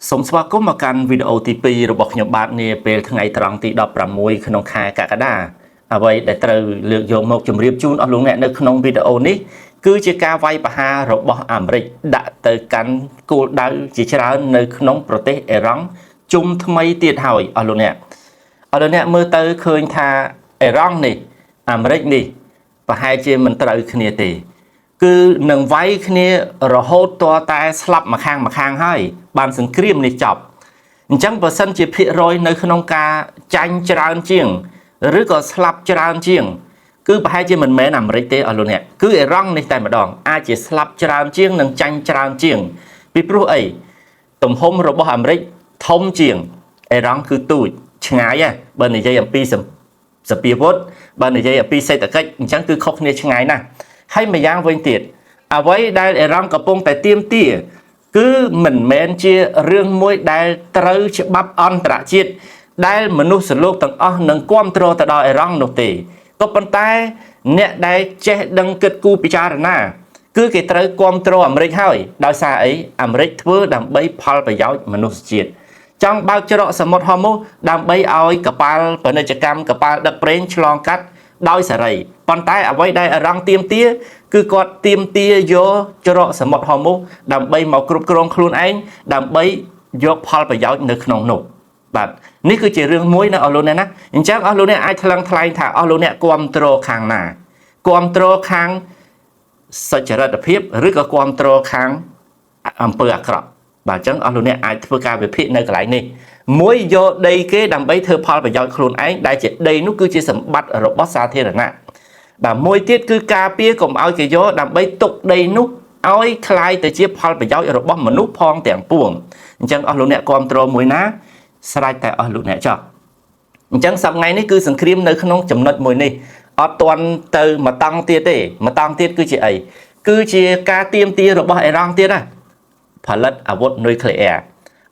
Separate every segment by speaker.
Speaker 1: សូមស្វាគមន៍មកកាន់វីដេអូទី2របស់ខ្ញុំបាទនាពេលថ្ងៃត្រង់ទី16ក្នុងខែកក្កដាអ្វីដែលត្រូវលើកយកមកជម្រាបជូនអស់លោកអ្នកនៅក្នុងវីដេអូនេះគឺជាការវាយប្រហាររបស់អាមេរិកដាក់ទៅកាន់គោលដៅជាច្រើននៅក្នុងប្រទេសអ៊ីរ៉ង់ជុំថ្មីទៀតហើយអស់លោកអ្នកមើលទៅឃើញថាអ៊ីរ៉ង់នេះអាមេរិកនេះប្រហែលជាមិនត្រូវគ្នាទេគឺនឹងវាយគ្នារហូតតតែស្លាប់ម្ខាងហើយបានសង្គ្រាមនេះចប់អញ្ចឹងបើសិនជាភាគរយនៅក្នុងការចាញ់ច្រើនជាងឬក៏ស្លាប់ច្រើនជាងគឺប្រហែលជាមិនមែនអាមេរិកទេអស់លោកអ្នកគឺអ៊ីរ៉ង់នេះតែម្ដងអាចជាស្លាប់ច្រើនជាងនិងចាញ់ច្រើនជាងពីព្រោះអីទំហំរបស់អាមេរិកធំជាងអ៊ីរ៉ង់គឺទូចឆ្ងាយហ៎បើនិយាយអំពីសពាវុធបើនិយាយអំពីសេដ្ឋកិច្ចអញ្ចឹងគឺខុសគ្នាឆ្ងាយណាស់ហើយម្យ៉ាងវិញទៀតអ្វីដែលអ៊ីរ៉ង់កំពុងតែទាមទារគឺមិនមែនជារឿងមួយដែលត្រូវច្បាប់អន្តរជាតិដែលមនុស្សលោកទាំងអស់នឹងគ្រប់គ្រងទៅដល់អ៊ីរ៉ង់នោះទេក៏ប៉ុន្តែអ្នកដែលចេះដឹងគិតគូរពិចារណាគឺគេត្រូវគ្រប់គ្រងអាមេរិកហើយដោយសារអីអាមេរិកធ្វើដើម្បីផលប្រយោជន៍មនុស្សជាតិចង់បើកច្រកសមុទ្រហូម៉ូសដើម្បីឲ្យកប៉ាល់ពាណិជ្ជកម្មកប៉ាល់ដឹកប្រេងឆ្លងកាត់ដោយសេរីប៉ុន្តែអ្វីដែលអ៊ីរ៉ង់ទាមទារគឺគាត់ទាមទារយកច្រកសមុទ្រហូម៉ូសដើម្បីមកគ្រប់គ្រងខ្លួនឯងដើម្បីយកផលប្រយោជន៍នៅក្នុងនោះបាទនេះគឺជារឿងមួយនៅអស់លោកអ្នកណាអញ្ចឹងអស់លោកអ្នកអាចថ្លឹងថ្លែងថាអស់លោកអ្នកគ្រប់គ្រងខាងណាគ្រប់គ្រងខាងសុចរិតភាពឬក៏គ្រប់គ្រងខាងអំពើអាក្រក់បាទអញ្ចឹងអស់លោកអ្នកអាចធ្វើការវិភាគនៅកន្លែងនេះមួយយកដីគេដើម្បីធ្វើផលប្រយោជន៍ខ្លួនឯងដែលជាដីនោះគឺជាសម្បត្តិរបស់សាធារណៈបាទមួយទៀតគឺការពារកុំឲ្យគេយកដើម្បីទុកដីនោះឲ្យคล้ายទៅជាផលប្រយោជន៍របស់មនុស្សផងទាំងពួងអញ្ចឹងអស់លោកអ្នកគ្រប់គ្រងមួយណាស្រេចតែអស់លោកអ្នកចោះអញ្ចឹងសប្តាហ៍នេះគឺសង្គ្រាមនៅក្នុងចំណុចមួយនេះអត់ទាន់ទៅមកតង់ទៀតទេមកតង់ទៀតគឺជាអីគឺជាការទាមទាររបស់អ៊ីរ៉ង់ទៀតណាផលិតអាវុធនុយក្លេអ៊ែរ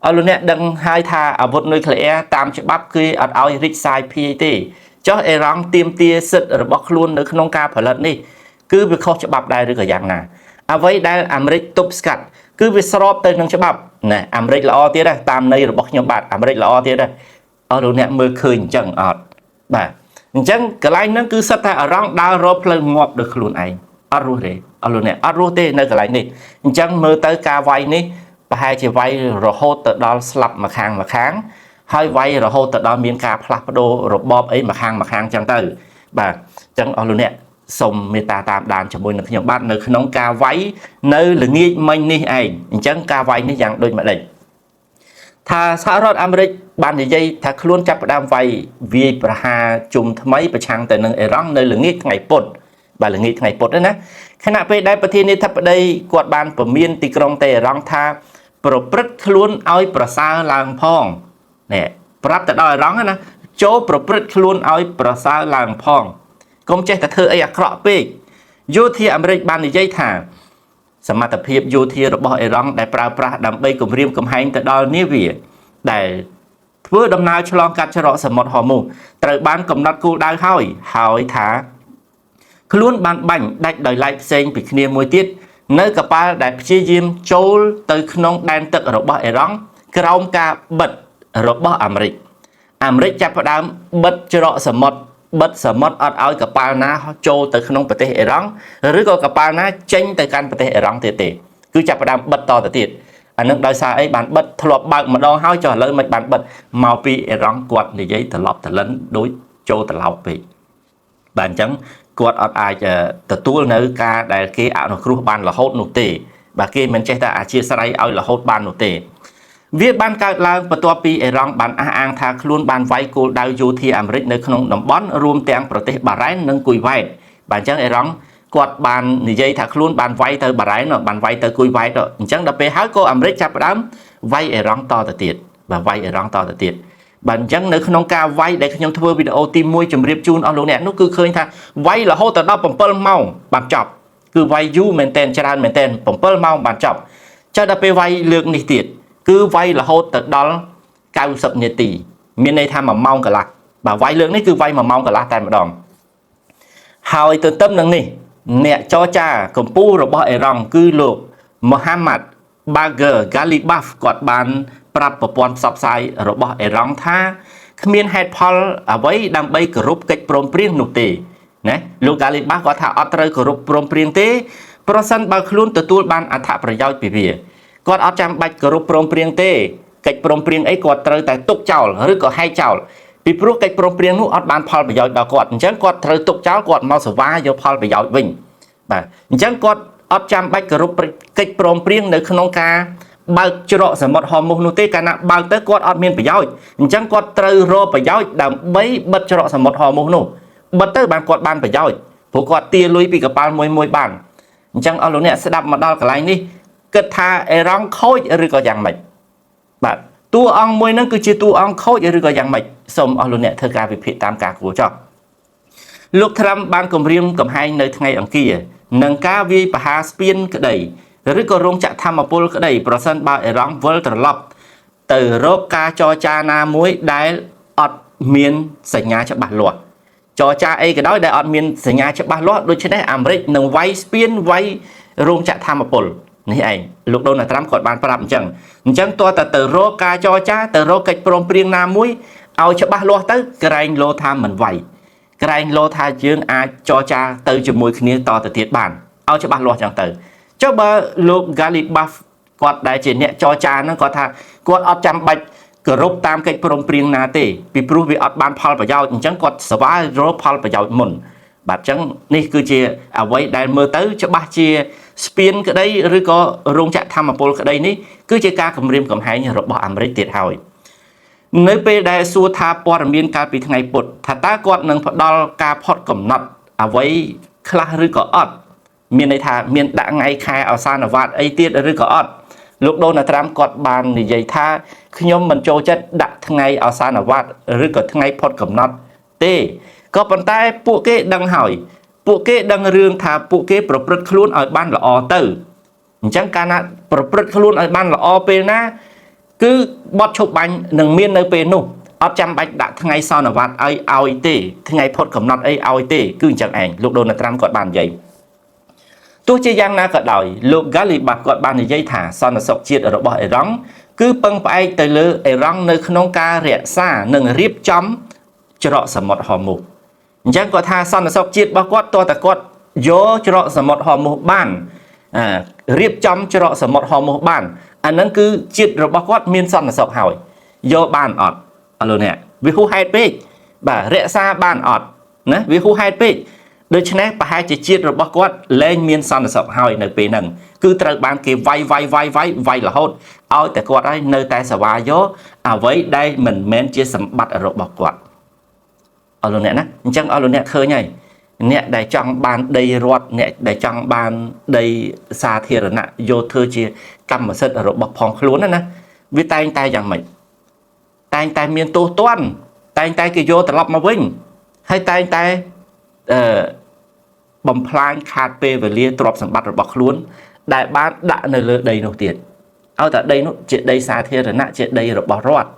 Speaker 1: អស់លោកអ្នកដឹងហើយថាអាវុធនុយក្លេអ៊ែរតាមច្បាប់គឺអត់ឲ្យរីកសាយភាយទេចុះអ៊ីរ៉ង់ទាមទារសិទ្ធិរបស់ខ្លួននៅក្នុងការផលិតនេះគឺវាខុសច្បាប់ដែរឬក៏យ៉ាងណាអ្វីដែលអាមេរិកទប់ស្កាត់គឺវាស្របទៅនឹងច្បាប់ណាអាមេរិកល្អទៀតដែរតាមន័យរបស់ខ្ញុំបាទអាមេរិកល្អទៀតដែរអស់លោកអ្នកមើលឃើញអញ្ចឹងអត់បាទអញ្ចឹងកន្លែងហ្នឹងគឺសិតតែអារម្មណ៍ដើររកផ្លូវងាប់ដោយខ្លួនឯងអត់រស់ទេអស់លោកអ្នកអត់រស់ទេនៅកន្លែងនេះអញ្ចឹងមើលទៅការវាយនេះប្រហែលជាវាយរហូតទៅដល់ស្លាប់ម្ខាងហើយវាយរហូតទៅដល់មានការផ្លាស់ប្ដូររបបអីម្ខាងចឹងទៅបាទអញ្ចឹងអស់លោកអ្នកសូមមេត្តាតាមដានជាមួយនឹងខ្ញុំបាទនៅក្នុងការវាយនៅល្ងាចមិញនេះឯងអញ្ចឹងការវាយនេះយ៉ាងដូចម្ដេចថាសហរដ្ឋអាមេរិកបាននិយាយថាខ្លួនចាប់ផ្ដើមវាយវាយប្រហារជុំថ្មីប្រឆាំងទៅនឹងអ៊ីរ៉ង់នៅល្ងាចថ្ងៃពុធបាទល្ងាចថ្ងៃពុធណាខណៈពេលដែលប្រធានាធិបតីគាត់បានពមៀនទីក្រុងតេហ៍រ៉ង់ថាប្រព្រឹត្តខ្លួនឲ្យប្រសើរឡើងផងនេះប្រាប់ទៅដល់អ៊ីរ៉ង់ណាចូលប្រព្រឹត្តខ្លួនឲ្យប្រសើរឡើងផងកុំចេះតែធ្វើអីអាក្រក់ពេកយោធាអាមេរិកបាននិយាយថាសមត្ថភាពយោធារបស់អ៊ីរ៉ង់ដែលប្រើប្រាស់ដើម្បីគម្រាមកំហែងទៅដល់នាវាដែលធ្វើដំណើរឆ្លងកាត់ច្រកសមុទ្រហូម៉ូសត្រូវបានកំណត់គោលដៅហើយថាខ្លួនបានបាញ់ដាច់ដោយឡែកផ្សេងពីគ្នាមួយទៀតនៅកប៉ាល់ដែលព្យាយាមចូលទៅក្នុងដែនទឹករបស់អ៊ីរ៉ង់ក្រោមការបិទរបស់អាមេរិកចាប់ផ្ដើមបិទច្រកសមុទ្របិទសមុទ្រអត់ឲ្យកប៉ាល់ណាចូលទៅក្នុងប្រទេសអ៊ីរ៉ង់ឬក៏កប៉ាល់ណាចេញទៅកាន់ប្រទេសអ៊ីរ៉ង់ទៀតទេគឺចាប់ផ្ដើមបិទតទៅទៀតអានឹងដោយសារអីបានបិទធ្លាប់បើកម្ដងហើយចុះឥឡូវមិនបានបិទមកពីអ៊ីរ៉ង់គាត់និយាយត្រឡប់ត្រឡិនដូចចូលត្រឡោកពេកបាទអញ្ចឹងគាត់អត់អាចទទួលនៅការដែលគេអនុគ្រោះបានរហូតនោះទេបាទគេមិនចេះតែអធិស្ឋានឲ្យរហូតបាននោះទេវាបានកើតឡើងបន្ទាប់ពីអ៊ីរ៉ង់បានអះអាងថាខ្លួនបានវាយគោលដៅយោធាអាមេរិកនៅក្នុងតំបន់រួមទាំងប្រទេសបារ៉ែននិងគុយវ៉ែតបាទអញ្ចឹងអ៊ីរ៉ង់គាត់បាននិយាយថាខ្លួនបានវាយទៅបារ៉ែនបានវាយទៅគុយវ៉ែតអញ្ចឹងដល់ពេលហើយក៏អាមេរិកចាប់ផ្ដើមវាយអ៊ីរ៉ង់តទៅទៀតបាទវាយអ៊ីរ៉ង់តទៅទៀតបាទអញ្ចឹងនៅក្នុងការវាយដែលខ្ញុំធ្វើវីដេអូទី1ជម្រាបជូនអស់លោកអ្នកនោះគឺឃើញថាវាយរហូតដល់7ម៉ោងបានចប់គឺវាយយូរមែនតែនច្រើនមែនតែន7ម៉ោងបានចប់ចុះដល់ពេលវាយលើកនេះទៀតគឺវាយរហូតទៅដល់90នាទីមានន័យថា1ម៉ោងកន្លះបាទវាយលើកនេះគឺវាយ1ម៉ោងកន្លះតែម្ដងហើយទន្ទឹមនឹងនេះអ្នកចរចាកម្ពុជារបស់អ៊ីរ៉ង់គឺលោក Mohammad Bagher Ghalibaf គាត់បាន ប្រាប់ប្រព័ន្ធផ្សព្វផ្សាយរបស់អេរ៉ង់ថាគ្មានហេតុផលអ្វីដើម្បីគោរពកិច្ចព្រមព្រៀងនោះទេណាលោកកាលីបាសគាត់ថាអត់ត្រូវគោរពព្រមព្រៀងទេប្រសិនបើខ្លួនទទួលបានអត្ថប្រយោជន៍ពីវាគាត់អត់ចាំបាច់គោរពព្រមព្រៀងទេកិច្ចព្រមព្រៀងអីគាត់ត្រូវតែទុកចោលឬក៏ហែកចោលពីព្រោះកិច្ចព្រមព្រៀងនោះអត់បានផលប្រយោជន៍ដល់គាត់អញ្ចឹងគាត់ត្រូវទុកចោលគាត់មកសេវាយកផលប្រយោជន៍វិញបាទអញ្ចឹងគាត់អត់ចាំបាច់គោរពកិច្ចព្រមព្រៀងនៅក្នុងការបើកច្រកសមុទ្រហមុសនោះទេកាលណាបើកទៅគាត់អត់មានប្រយោជន៍អញ្ចឹងគាត់ត្រូវរកប្រយោជន៍ដើម្បីបិទច្រកសមុទ្រហមុសនោះបិទទៅបានគាត់បានប្រយោជន៍ព្រោះគាត់ទាលុយពីកប៉ាល់មួយបានអញ្ចឹងអស់លោកអ្នកស្ដាប់មកដល់កន្លែងនេះគិតថាអេរ៉ង់ខូចឬក៏យ៉ាងម៉េចបាទតួអង្គមួយហ្នឹងគឺជាតួអង្គខូចឬក៏យ៉ាងម៉េចសូមអស់លោកអ្នកធ្វើការវិភាគតាមការគួរចោះលោកត្រាំបានគម្រាមកំហែងនៅថ្ងៃអង្គារនឹងការវាយប្រហារស្ពានក្តីឬក៏រោងចក្រធម្មពលក្តីប្រសិនបើអេរ៉ង់វិលត្រឡប់ទៅរកការចរចាណាមួយដែលអត់មានសញ្ញាច្បាស់លាស់ចរចាអីក៏ដោយដែលអត់មានសញ្ញាច្បាស់លាស់ដូច្នេះអាមេរិកនឹងវាយស្ពានវាយរោងចក្រធម្មពលនេះឯងលោកដូណាល់ត្រាំគាត់បានប្រាប់អញ្ចឹងតើទៅរកការចរចាទៅរកកិច្ចព្រមព្រៀងណាមួយឲ្យច្បាស់លាស់ទៅក្រែងលោថាមិនវាយក្រែងលោថាយើងអាចចរចាទៅជាមួយគ្នាតទៅទៀតបានឲ្យច្បាស់លាស់ចឹងទៅចុះបើលោក Galibaf គាត់ដែលជាអ្នកចរចាហ្នឹងគាត់ថាគាត់អត់ចាំបាច់គោរពតាមកិច្ចព្រមព្រៀងណាទេពីព្រោះវាអត់បានផលប្រយោជន៍អញ្ចឹងគាត់ស្វែងរកផលប្រយោជន៍មុនបាទអញ្ចឹងនេះគឺជាអ្វីដែលមើលទៅច្បាស់ជាស្ពានក្តីឬក៏រោងចក្រធម្មពលក្តីនេះគឺជាការគម្រាមកំហែងរបស់អាមេរិកទៀតហើយនៅពេលដែលសួរថាព័ត៌មានកាលពីថ្ងៃពុធថាតើគាត់នឹងផ្ដល់ការផុតកំណត់អ្វីខ្លះឬក៏អត់មានន័យថាមានដាក់ថ្ងៃខែអសានវត្តអីទៀតឬក៏អត់លោកដូណាល់ត្រាំគាត់បាននិយាយថាខ្ញុំមិនចូលចិត្តដាក់ថ្ងៃអសានវត្តឬក៏ថ្ងៃផុតកំណត់ទេក៏ប៉ុន្តែពួកគេដឹងហើយពួកគេដឹងរឿងថាពួកគេប្រព្រឹត្តខ្លួនឲ្យបានល្អទៅអញ្ចឹងកាលណាប្រព្រឹត្តខ្លួនឲ្យបានល្អពេលណាគឺបទឈប់បាញ់នឹងមាននៅពេលនោះអត់ចាំបាច់ដាក់ថ្ងៃសន្និបាតឲ្យទេថ្ងៃផុតកំណត់អីឲ្យទេគឺអញ្ចឹងឯងលោកដូណាល់ត្រាំគាត់បាននិយាយទោះជាយ៉ាងណាក៏ដោយលោក Galibaf គាត់បាននិយាយថាសន្តិសុខជាតិរបស់អេរ៉ង់គឺពឹងផ្អែកទៅលើអេរ៉ង់នៅក្នុងការរក្សានិងរៀបចំច្រកសមុទ្រហមុសអញ្ចឹងគាត់ថាសន្តិសុខជាតិរបស់គាត់តើតើគាត់យកច្រកសមុទ្រហមុសបានរៀបចំច្រកសមុទ្រហមុសបានអាហ្នឹងគឺជាតិរបស់គាត់មានសន្តិសុខហើយយកបានអត់ឥឡូវនេះវាហួសហេតុពេកបាទរក្សាបានអត់ណាវាហួសហេតុពេកដូច្នេះប្រហែលជាជាតិរបស់គាត់លែងមានសន្តិសុខហើយនៅពេលហ្នឹងគឺត្រូវបានគេវាយរហូតឲ្យតែគាត់ហើយនៅតែសវាយកអ្វីដែលមិនមែនជាសម្បត្តិរបស់គាត់អស់លោកអ្នកណាអញ្ចឹងអស់លោកអ្នកឃើញហើយអ្នកដែលចង់បានដីរដ្ឋអ្នកដែលចង់បានដីសាធារណៈយកធ្វើជាកម្មសិទ្ធិរបស់ផងខ្លួនណាវាតែងតែយ៉ាងម៉េចតែងតែមានទោសទណ្ឌតែងតែគេយកត្រឡប់មកវិញហើយតែងតែបំផ្លាញខាតពេលវេលាទ្រព្យសម្បត្តិរបស់ខ្លួនដែលបានដាក់នៅលើដីនោះទៀតឲ្យតែដីនោះជាដីសាធារណៈជាដីរបស់រដ្ឋ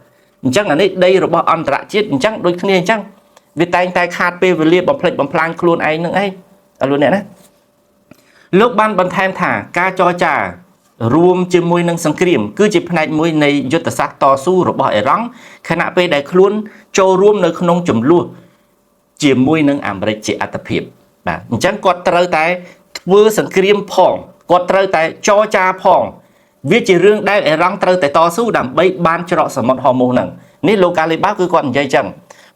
Speaker 1: អញ្ចឹងអានេះដីរបស់អន្តរជាតិអញ្ចឹងដូចគ្នាអញ្ចឹងវាតែងតែខាតពេលវេលាបំផ្លិចបំផ្លាញខ្លួនឯងនឹងឯងអរលោកអ្នកណាលោកបានបន្ថែមថាការចរចារួមជាមួយនឹងសង្គ្រាមគឺជាផ្នែកមួយនៃយុទ្ធសាស្ត្រតស៊ូរបស់អេរ៉ង់ខណៈពេលដែលខ្លួនចូលរួមនៅក្នុងចំនួនជាមួយនឹងអាមេរិកជាអត្តភាពបាទអញ្ចឹងគាត់ត្រូវតែធ្វើសង្គ្រាមផងគាត់ត្រូវតែចរចាផងវាជារឿងដែលអេរ៉ង់ត្រូវតែតស៊ូដើម្បីបានច្រកសមុទ្រហមុសហ្នឹងនេះលោក Galibaf គឺគាត់និយាយចឹង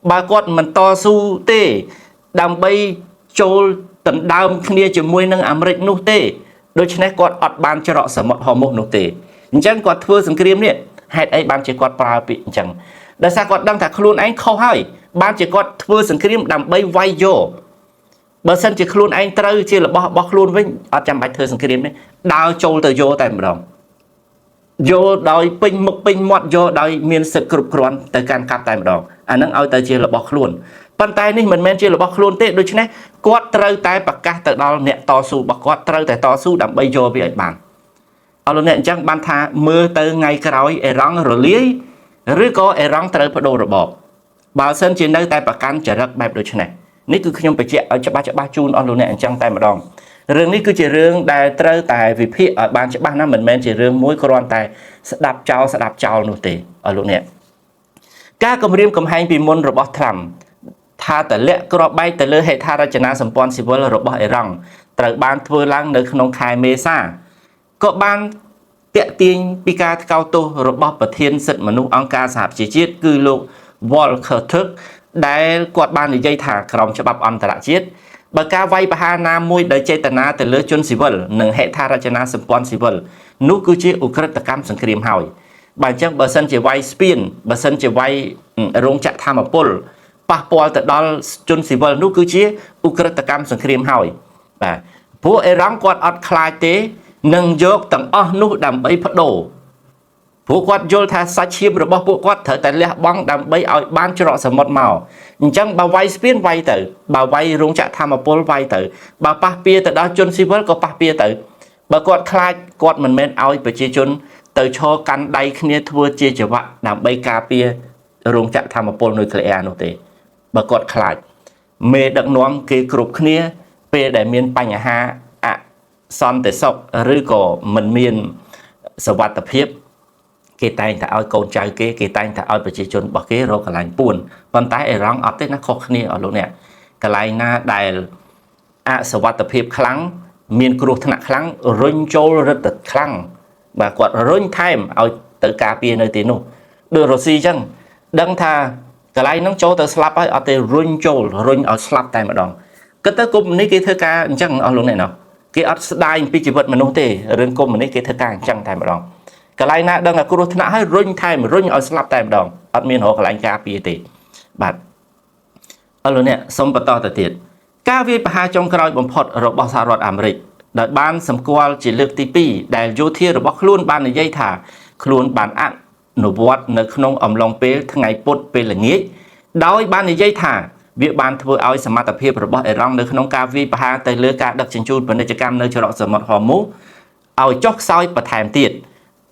Speaker 1: បើគាត់មិនតស៊ូទេដើម្បីចូលដណ្ដើមគ្នាជាមួយនឹងអាមេរិកនោះទេដូច្នេះគាត់អត់បានច្រកសមុទ្រហមុសនោះទេអញ្ចឹងគាត់ធ្វើសង្គ្រាមនេះហេតុអីបានជាគាត់ប្រើពាក្យអញ្ចឹងដោយសារគាត់ដឹងថាខ្លួនឯងខុសហើយបានជាគាត់ធ្វើសង្គ្រាមដើម្បីវាយយកបើសិនជាខ្លួនឯងត្រូវជារបស់ខ្លួនវិញអត់ចាំបាច់ធ្វើសង្គ្រាមនេះដើរចូលទៅយកតែម្ដងយកដោយពេញមុខពេញមាត់យកដោយមានសិទ្ធិគ្រប់គ្រាន់ទៅកាន់កាប់តែម្ដងអានឹងឲ្យទៅជារបស់ខ្លួនប៉ុន្តែនេះមិនមែនជារបស់ខ្លួនទេដូច្នេះគាត់ត្រូវតែប្រកាសទៅដល់អ្នកតស៊ូរបស់គាត់ត្រូវតែតស៊ូដើម្បីយកវាឲ្យបានអរលោកអ្នកអញ្ចឹងបានថាមើលទៅថ្ងៃក្រោយអេរ៉ង់រលាយឬក៏អេរ៉ង់ត្រូវបដូររបបបើសិនជានៅតែប្រកាន់ចរិតបែបដូចនេះនេះគឺខ្ញុំបញ្ជាក់ឲ្យច្បាស់ជូនអស់លោកអ្នកអញ្ចឹងតែម្ដង រឿងនេះគឺជារឿងដែលត្រូវតែវិភាគឲ្យបានច្បាស់ណាស់មិនមែនជារឿងមួយគ្រាន់តែស្ដាប់ចោលនោះទេឲ្យលោកអ្នកការគម្រាមកំហែងពីមុនរបស់ Trump ថាតលាក់គ្រាប់បែកទៅលើហេដ្ឋារចនាសម្ព័ន្ធស៊ីវិលរបស់អ៊ីរ៉ង់ត្រូវបានធ្វើឡើងនៅក្នុងខែមេសាក៏បានតាក់ទាញពីការថ្កោលទោសរបស់ប្រធានសិទ្ធិមនុស្សអង្គការសហប្រជាជាតិគឺលោក Volker Turk ដែលគាត់បាននិយាយថាក្រមច្បាប់អន្តរជាតិបើការវាយប្រហារណាមួយដោយចេតនាទៅលើជនស៊ីវិលនិងហេដ្ឋារចនាសម្ព័ន្ធស៊ីវិលនោះគឺជាឧក្រិដ្ឋកម្មសង្គ្រាមហើយបើអញ្ចឹងបើសិនជាវាយស្ពានបើសិនជាវាយរោងចក្រធម្មពលប៉ះពាល់ទៅដល់ជនស៊ីវិលនោះគឺជាឧក្រិដ្ឋកម្មសង្គ្រាមហើយបាទពួកអ៊ីរ៉ង់គាត់អត់ខ្លាចទេនឹងយកទាំងអស់នោះដើម្បីបដូរពួកគាត់យល់ថាសាច់ឈាមរបស់ពួកគាត់ត្រូវតែលះបង់ដើម្បីឲ្យបានច្រកសមុទ្រមកអញ្ចឹងបើវាយស្ពានវាយទៅបើវាយរោងចក្រធម្មពលវាយទៅបើប៉ះពាល់ទៅដល់ជនស៊ីវិលក៏ប៉ះពាល់ទៅបើគាត់ខ្លាចគាត់មិនមែនឲ្យប្រជាជនទៅឈរកាន់ដៃគ្នាធ្វើជាចង្វាក់ដើម្បីការពាររោងចក្រធម្មពលនុយក្លេអ៊ែរនោះទេបើគាត់ខ្លាចមេដឹកនាំគេគ្រប់គ្នាពេលដែលមានបញ្ហាអសន្តិសុខឬក៏មិនមានសុវត្ថិភាពគេតែងតែឲ្យកូនចៅគេតែងតែឲ្យប្រជាជនរបស់គេរកកន្លែងពួនប៉ុន្តែអ៊ីរ៉ង់អត់ទេណាខុសគ្នាអស់លោកអ្នកកន្លែងណាដែលអសវត្ថិភាពខ្លាំងមានគ្រោះថ្នាក់ខ្លាំងរុញចូលរឹតតែខ្លាំងបាទគាត់រុញថែមឲ្យទៅការពារនៅទីនោះដូចរុស្ស៊ីអញ្ចឹងដឹងថាកន្លែងហ្នឹងចូលទៅស្លាប់ហើយអត់ទេរុញចូលរុញឲ្យស្លាប់តែម្ដងគិតទៅកុម្មុយនីគេធ្វើការអញ្ចឹងអស់លោកអ្នកណោះគេអត់ស្ដាយពីជីវិតមនុស្សទេរឿងកុម្មុយនីគេធ្វើការអញ្ចឹងតែម្ដងកន្លែងណាដឹងថាគ្រោះថ្នាក់ហើយរុញថែមរុញឲ្យស្លាប់តែម្ដងអត់មានរកកន្លែងការពារទេបាទអស់លោកអ្នកសូមបន្តទៅទៀតការវាយប្រហារចុងក្រោយបំផុតរបស់សហរដ្ឋអាមេរិកដែលបានសម្គាល់ជាលើកទី2ដែលយោធារបស់ខ្លួនបាននិយាយថាខ្លួនបានអនុវត្តនៅក្នុងអំឡុងពេលថ្ងៃពុធពេលល្ងាចដោយបាននិយាយថាវាបានធ្វើឲ្យសមត្ថភាពរបស់អ៊ីរ៉ង់នៅក្នុងការវាយប្រហារទៅលើការដឹកជញ្ជូនពាណិជ្ជកម្មនៅច្រកសមុទ្រហ័រមូសឲ្យចុះខ្សោយបន្ថែមទៀត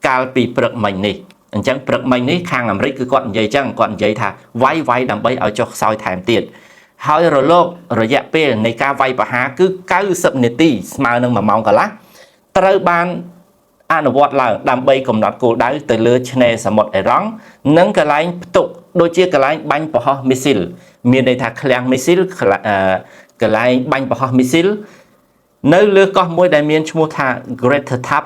Speaker 1: កាលពីព្រឹកមិញនេះអញ្ចឹងព្រឹកមិញនេះខាងអាមេរិកគឺគាត់និយាយអញ្ចឹងគាត់និយាយថាវាយដើម្បីឲ្យចុះខ្សោយថែមទៀតហើយរយៈពេលនៃការវាយប្រហារគឺ90នាទីស្មើនឹង1ម៉ោងកន្លះត្រូវបានអនុវត្តឡើងដើម្បីកំណត់គោលដៅទៅលើឆ្នេរសមុទ្រអ៊ីរ៉ង់និងកន្លែងផ្ទុកដូចជាកន្លែងបាញ់ប្រហោះមីស៊ីលមានន័យថាឃ្លាំងមីស៊ីលកន្លែងបាញ់ប្រហោះមីស៊ីលនៅលើកោះមួយដែលមានឈ្មោះថា Greater Tap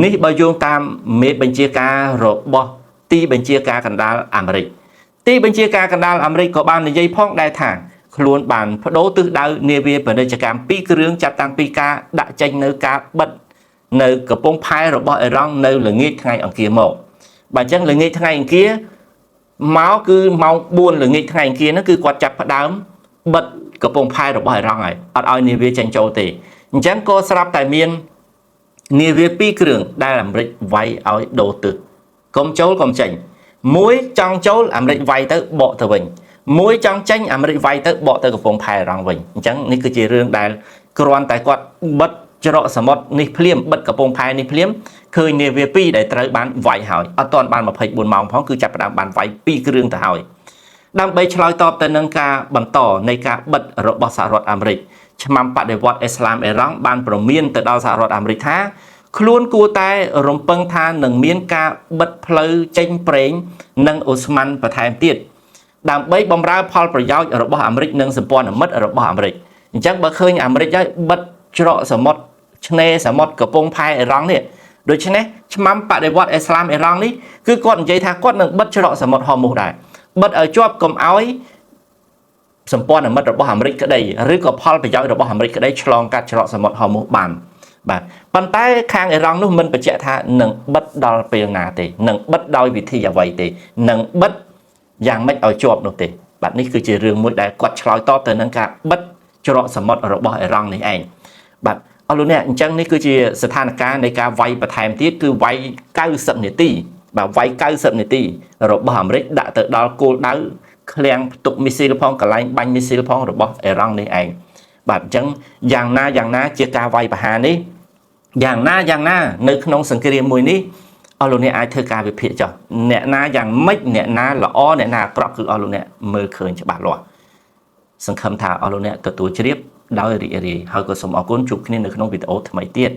Speaker 1: នេះបើយោងតាមមេបញ្ជាការរបស់ទីបញ្ជាការកណ្ដាលអាមេរិកទីបញ្ជាការកណ្ដាលអាមេរិកក៏បាននិយាយផងដែរថាខ្លួនបានបដូរទិសដៅនាវាពាណិជ្ជកម្ម2គ្រឿងចាប់តាំងពីការដាក់ចេញនៅការបិទនៅកំពង់ផែរបស់អ៊ីរ៉ង់នៅល្ងាចថ្ងៃអង្គារមកបើអញ្ចឹងល្ងាចថ្ងៃអង្គារមកគឺម៉ោង4ល្ងាចថ្ងៃអង្គារហ្នឹងគឺគាត់ចាប់ផ្ដើមបិទកំពង់ផែរបស់អ៊ីរ៉ង់ហើយអត់ឲ្យនាវាចេញចូលទេអញ្ចឹងក៏ស្រាប់តែមាននាវា2គ្រឿងដែលអាមេរិកវាយឲ្យដូរទិសកុំចូលកុំចេញមួយចង់ចូលអាមេរិកវាយទៅបកទៅវិញមួយចង់ចេញអាមេរិកវាយទៅបកទៅកំពង់ផែអ៊ីរ៉ង់វិញអញ្ចឹងនេះគឺជារឿងដែលគ្រាន់តែគាត់បិទច្រកសមុទ្រនេះភ្លាមបិទកំពង់ផែនេះភ្លាមឃើញនាវា2ដែលត្រូវបានវាយហើយអត់ទាន់បាន24ម៉ោងផងគឺចាប់ផ្ដើមបានវាយ2គ្រឿងទៅហើយដើម្បីឆ្លើយតបទៅនឹងការបន្តនៃការបិទរបស់សហរដ្ឋអាមេរិកឆ្មាំបដិវត្តអ៊ីស្លាមអ៊ីរ៉ង់បានប្រមានទៅដល់សហរដ្ឋអាមេរិកថាខ្លួនគួរតែរំពឹងថានឹងមានការបិទផ្លូវចេញប្រេងនិងអូស្មန်បន្ថែមទៀតដើម្បីបម្រើផលប្រយោជន៍របស់អាមេរិកនិងសម្ព័ន្ធមិត្តរបស់អាមេរិកអញ្ចឹងបើឃើញអាមេរិកហើយបិទច្រកសមុទ្រឆ្នេរសមុទ្រកំពង់ផែអ៊ីរ៉ង់នេះដូច្នេះឆ្មាំបដិវត្តអ៊ីស្លាមអ៊ីរ៉ង់នេះគឺគាត់និយាយថាគាត់នឹងបិទច្រកសមុទ្រហ័រមូសដែរបិទឲ្យជាប់កុំឲ្យសម្ព័ន្ធមិត្តរបស់អាមេរិកក្តីឬក៏ផលប្រយោជន៍របស់អាមេរិកក្តីឆ្លងកាត់ច្រកសមុទ្រហ័រមូសបានបាទប៉ុន្តែខាងអ៊ីរ៉ង់នោះមិនបញ្ជាក់ថានឹងបិទដល់ពេលណាទេនឹងបិទដោយវិធីអ្វីទេនឹងបិទយ៉ាងម៉េចឲ្យជាប់នោះទេបាទនេះគឺជារឿងមួយដែលគាត់ឆ្លើយតបទៅនឹងការបិទច្រកសមុទ្ររបស់អ៊ីរ៉ង់នេះឯងបាទអរលោកអ្នកអញ្ចឹងនេះគឺជាស្ថានភាពនៃការវាយបន្ថែមទៀតគឺវាយ90នាទីបាទវាយ90នាទីរបស់អាមេរិកដាក់ទៅដល់គោលដៅឃ្លាំងផ្ទុកមីស៊ីលផងកន្លែងបាញ់មីស៊ីលផងរបស់អ៊ីរ៉ង់នេះឯងបាទអញ្ចឹងយ៉ាងណាជាការវាយប្រហារនេះយ៉ាងណានៅក្នុងសង្គ្រាមមួយនេះអស់លោកអ្នកអាចធ្វើការវិភាគចុះអ្នកណាយ៉ាងម៉េចអ្នកណាល្អអ្នកណាអាក្រក់គឺអស់លោកអ្នកមើលឃើញច្បាស់លាស់សង្ឃឹមថាអស់លោកអ្នកទទួលជ្រាប ដោយរីករាយហើយក៏សូមអរគុណជួបគ្នានៅក្នុងវីដេអូថ្មីទៀត